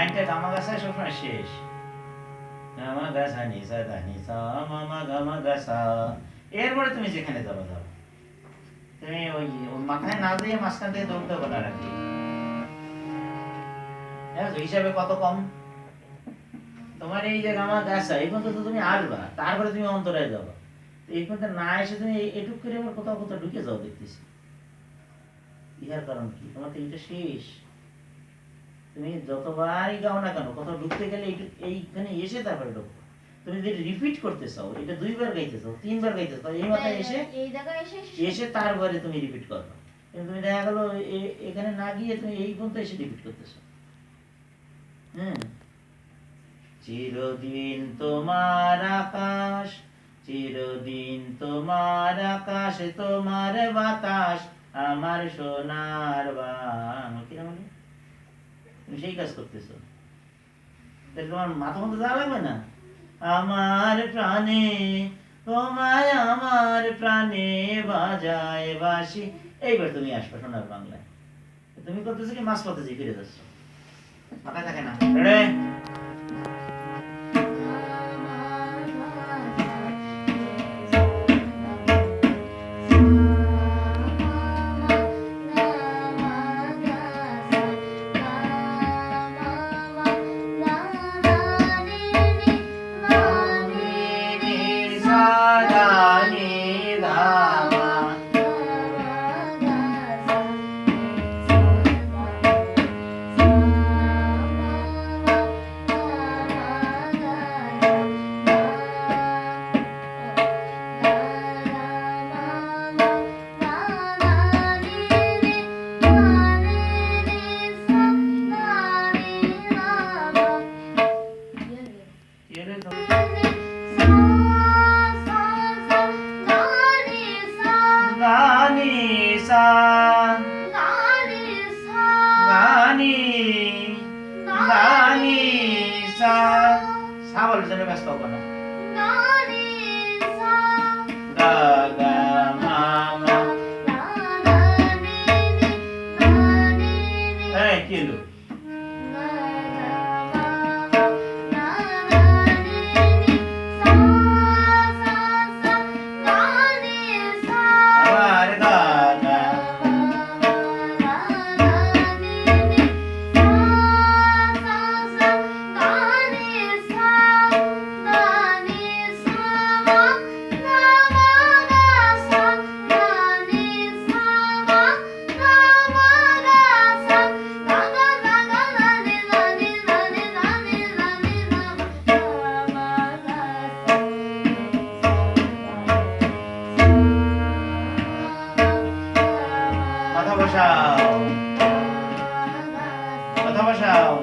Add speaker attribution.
Speaker 1: লাইনটা গামাগাসায় সবসময় শেষ। গামাগাসা নিসা দা নিসা মামা গামাগাসা, এরপরে তুমি যেখানে যাবো যাও, তুমি ওই মাথায় না দিয়ে মাঝখান থেকে ধরতে হবে না রাখি। হিসাবে কত কম তোমার এই যে গামাগাসা, এই পর্যন্ত তুমি আসবা, তারপরে তুমি অন্তরায় যাবো। এই পর্যন্ত না এসে তুমি এটুক করে আমার কোথাও কোথাও ঢুকে যাও দেখতেছি। ইহার কারণ কি? তোমার তো এইটা শেষ। তুমি যতবারই গাও না কেন, কোথাও ঢুকতে গেলে এইখানে এসে তারপরে ঢুকো। তুমি যদি রিপিট করতে চাও, এটা 2 বার গাইতে চাও, 3 বার গাইতে চাও, এই মাথায় এসে
Speaker 2: এই জায়গায়
Speaker 1: এসে তারপরে তুমি রিপিট করো। কিন্তু তুমি দেখা গেল এখানে না গিয়ে তুমি এই পর্যন্ত এসে রিপিট করতেছো। চিরদিন তোমার আকাশ, চিরদিন তোমার আকাশ, তোমার বাতাস আমার সোনার বাংলা। কিরকম বলি? তুমি সেই কাজ করতেছো, তোমার মাথা মতো যাওয়া লাগবে না। আমার প্রাণে তোমায়, আমার প্রাণে বাজায় বাঁশি, এইবার তুমি আসবে সোনার বাংলায়। তুমি করতেছো কি মাছ পথে ফিরে যাচ্ছ, মাথায় থাকে না। রেডি? কথা বসাও, কথা বসাও।